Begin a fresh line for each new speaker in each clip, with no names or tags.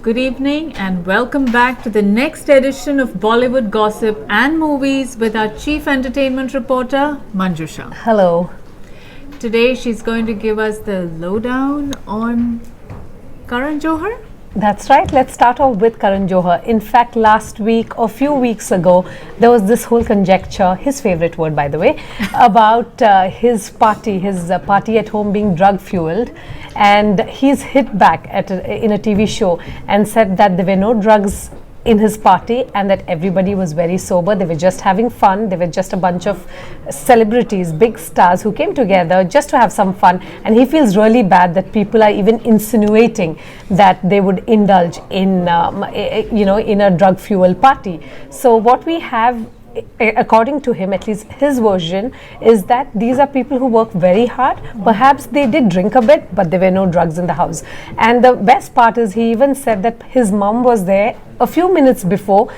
Good evening and welcome back to the next edition of Bollywood Gossip and Movies with our chief entertainment reporter, Manjusha.
Hello.
Today she's going to give us the lowdown on Karan Johar.
That's right. Let's start off with Karan Johar. In fact, last week or few weeks ago, there was this whole conjecture, his favorite word by the way, about his party at home being drug fueled. And he's hit back in a TV show and said that there were no drugs in his party and that everybody was very sober. They were just having fun. They were just a bunch of celebrities, big stars who came together just to have some fun. And he feels really bad that people are even insinuating that they would indulge in, in a drug fuel party. So what we have, according to him, at least his version, is that these are people who work very hard. Perhaps they did drink a bit, but there were no drugs in the house. And the best part is he even said that his mom was there a few minutes before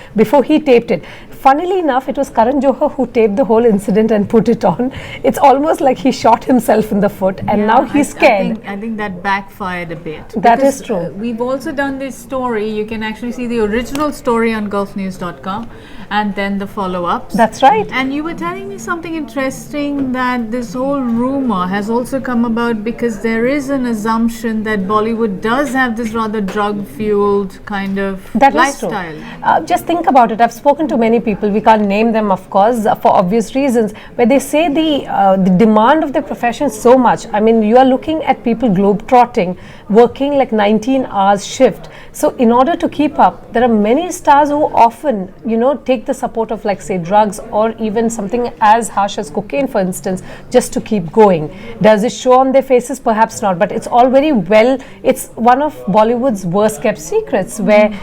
he taped it. Funnily enough, it was Karan Johar who taped the whole incident and put it on. It's almost like he shot himself in the foot and now he's scared.
I think that backfired a bit.
That is true.
We've also done this story. You can actually see the original story on gulfnews.com and then the follow-ups.
That's right.
And you were telling me something interesting, that this whole rumor has also come about because there is an assumption that Bollywood does have this rather drug-fueled kind of lifestyle.
Just think about it. I've spoken to many people, we can't name them of course for obvious reasons, where they say the demand of the profession is so much. I mean, you are looking at people globe-trotting, working like 19 hours shift. So in order to keep up, there are many stars who often, take the support of, like, say, drugs or even something as harsh as cocaine, for instance, just to keep going. Does it show on their faces? Perhaps not, but it's all very well. It's one of Bollywood's worst kept secrets, where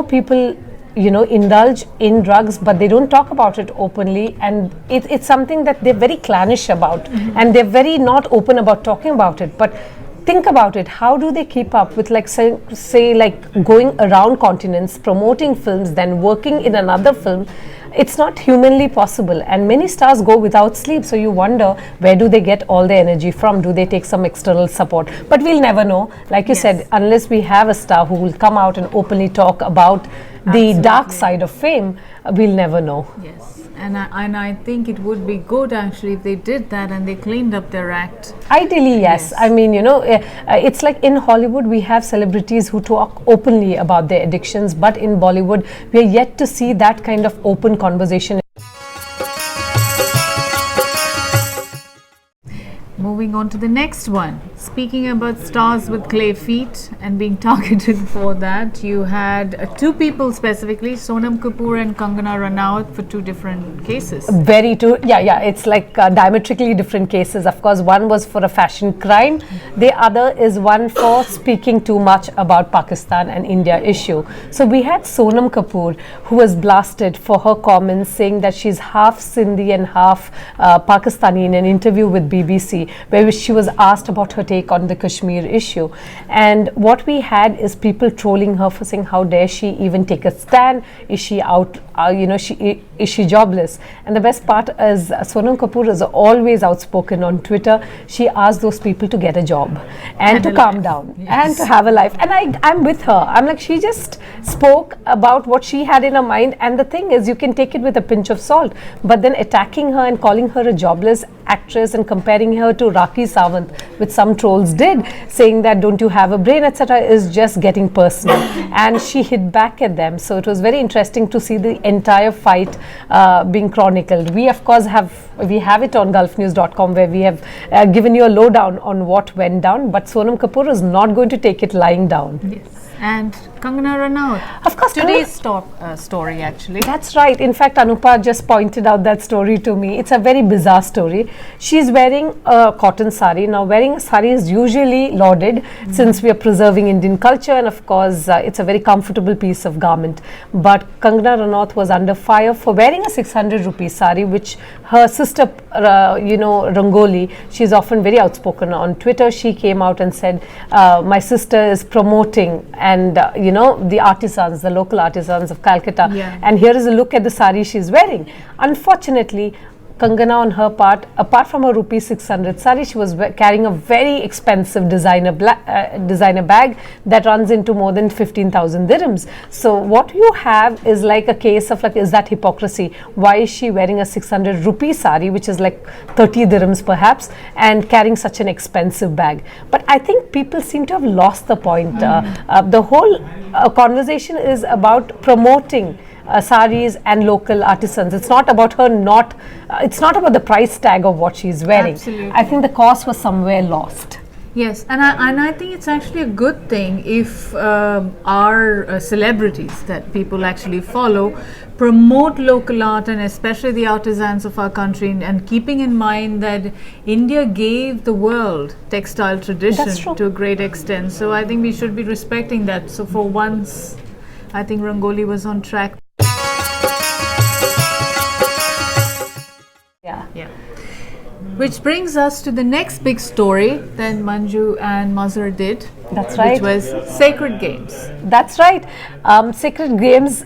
people indulge in drugs, but they don't talk about it openly, and it's something that they're very clannish about, and they're very not open about talking about it. But think about it, how do they keep up with, like, say like going around continents, promoting films, then working in another film? It's not humanly possible, and many stars go without sleep, so you wonder, where do they get all their energy from? Do they take some external support? But we'll never know, like you said, unless we have a star who will come out and openly talk about the dark side of fame. We'll never know.
Yes. And I think it would be good actually if they did that and they cleaned up their act.
Ideally, yes. I mean, it's like in Hollywood we have celebrities who talk openly about their addictions, but in Bollywood we are yet to see that kind of open conversation.
Moving on to the next one. Speaking about stars with clay feet and being targeted for that, you had two people specifically, Sonam Kapoor and Kangana Ranaut, for two different cases. It's like diametrically different cases. Of course, one was for a fashion crime. The other is one for speaking too much about Pakistan and India issue. So we had Sonam Kapoor, who was blasted for her comments saying that she's half Sindhi and half Pakistani in an interview with BBC, where she was asked about her take on the Kashmir issue. And what we had is people trolling her for saying, how dare she even take a stand? Is she out? Is she jobless? And the best part is Sonam Kapoor is always outspoken on Twitter. She asked those people to get a job and to calm down and to have a life. And I'm with her. I'm like, she just spoke about what she had in her mind. And the thing is, you can take it with a pinch of salt, but then attacking her and calling her a jobless actress and comparing her to Rakhi Sawant, which some trolls did, saying that don't you have a brain, etc., is just getting personal. And she hit back at them. So it was very interesting to see the entire fight being chronicled. We of course have it on gulfnews.com, where we have given you a lowdown on what went down, but Sonam Kapoor is not going to take it lying down. Yes. And Kangana Ranaut.
Of course,
today's story actually.
That's right. In fact, Anupa just pointed out that story to me. It's a very bizarre story. She's wearing a cotton sari. Now, wearing a sari is usually lauded since we are preserving Indian culture, and of course, it's a very comfortable piece of garment. But Kangana Ranaut was under fire for wearing a 600 rupee sari, which her sister, Rangoli, she's often very outspoken on Twitter. She came out and said, my sister is promoting and the artisans, the local artisans of Calcutta, and here is a look at the sari she's wearing. Unfortunately, Kangana on her part, apart from her rupee 600 sari, she was carrying a very expensive designer bag that runs into more than 15,000 dirhams. So what you have is like a case of like, is that hypocrisy? Why is she wearing a 600 rupee sari, which is like 30 dirhams perhaps, and carrying such an expensive bag? But I think people seem to have lost the point. The whole conversation is about promoting saris and local artisans. It's not about her it's not about the price tag of what she's wearing.
Absolutely.
I think the cost was somewhere lost.
Yes, and I think it's actually a good thing if our celebrities that people actually follow promote local art, and especially the artisans of our country, and keeping in mind that India gave the world textile tradition to a great extent. So I think we should be respecting that. So for once, I think Rangoli was on track. Yeah. Which brings us to the next big story that Manju and Mazhar did.
That's right.
Which was Sacred Games.
That's right. Sacred Games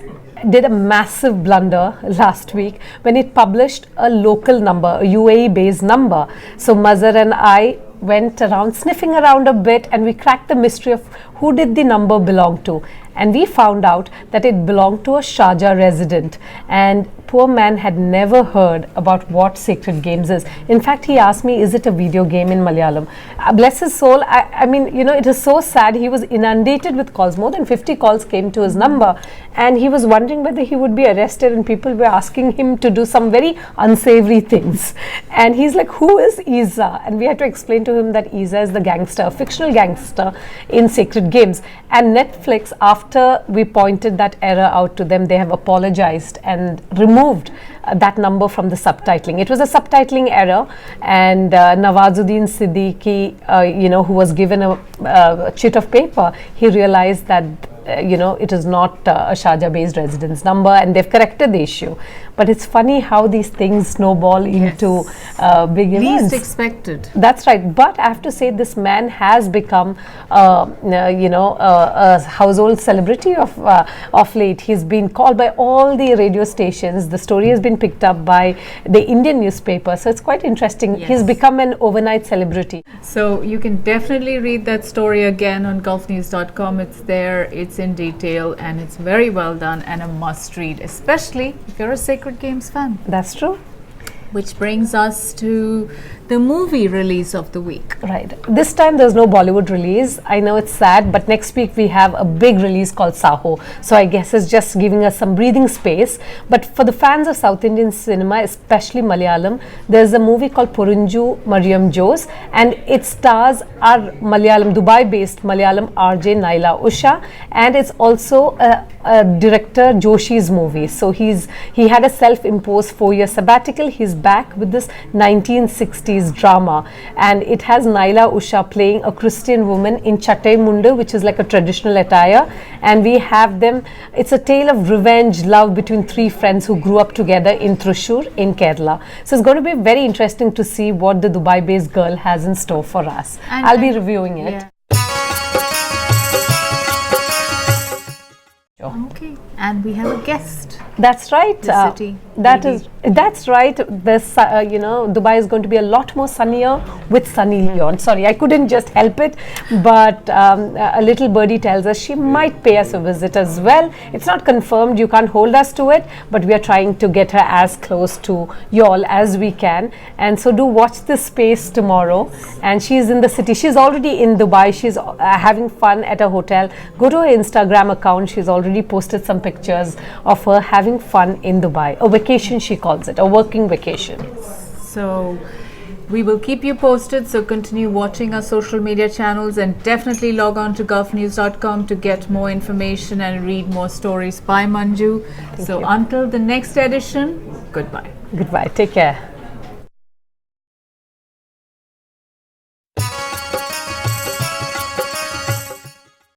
did a massive blunder last week when it published a local number, a UAE based number. So Mazhar and I went around sniffing around a bit, and we cracked the mystery of who did the number belong to. And we found out that it belonged to a Sharjah resident, and poor man had never heard about what Sacred Games is. In fact, he asked me, is it a video game in Malayalam? Bless his soul. I mean, you know, it is so sad. He was inundated with calls. More than 50 calls came to his number, and he was wondering whether he would be arrested, and people were asking him to do some very unsavory things. And he's like, who is Isa? And we had to explain to him that Isa is the gangster, a fictional gangster in Sacred Games. And Netflix, after we pointed that error out to them, they have apologized and removed that number from the subtitling. It was a subtitling error, and Nawazuddin Siddiqui, who was given a chit of paper, he realized that it is not a Sharjah-based residence number, and they've corrected the issue. But it's funny how these things snowball into big events.
Least expected.
That's right. But I have to say, this man has become, a household celebrity of late. He's been called by all the radio stations. The story has been picked up by the Indian newspaper. So it's quite interesting.
Yes.
He's become an overnight celebrity.
So you can definitely read that story again on gulfnews.com. It's there. It's in detail, and it's very well done and a must read, especially if you're a Sacred Games fan.
That's true.
Which brings us to the movie release of the week.
Right. This time there's no Bollywood release. I know it's sad, but next week we have a big release called Saho. So I guess it's just giving us some breathing space. But for the fans of South Indian cinema, especially Malayalam, there's a movie called Porunju Mariam Jose, and it stars our Malayalam, Dubai-based Malayalam RJ Naila Usha, and it's also a director Joshi's movie. So he had a self-imposed 4-year sabbatical. He's back with this 1960s drama, and it has Naila Usha playing a Christian woman in Chatte Mundu, which is like a traditional attire, and we have them. It's a tale of revenge, love between 3 friends who grew up together in Thrissur in Kerala. So it's going to be very interesting to see what the Dubai-based girl has in store for us. I'll be reviewing it.
Yeah. Okay, and we have a guest.
That's right.
The city.
That's right. This Dubai is going to be a lot more sunnier with Sunny Leon. Sorry, I couldn't just help it, but a little birdie tells us she might pay us a visit as well. It's not confirmed. You can't hold us to it, but we are trying to get her as close to y'all as we can. And so do watch this space tomorrow. And she's in the city. She's already in Dubai. She's having fun at a hotel. Go to her Instagram account. She's already posted some pictures of her having fun in Dubai. A vacation, she calls it, a working vacation.
So we will keep you posted, so continue watching our social media channels, and definitely log on to gulfnews.com to get more information and read more stories by Manju.
Thank you.
Until the next edition, goodbye.
Goodbye. Take care.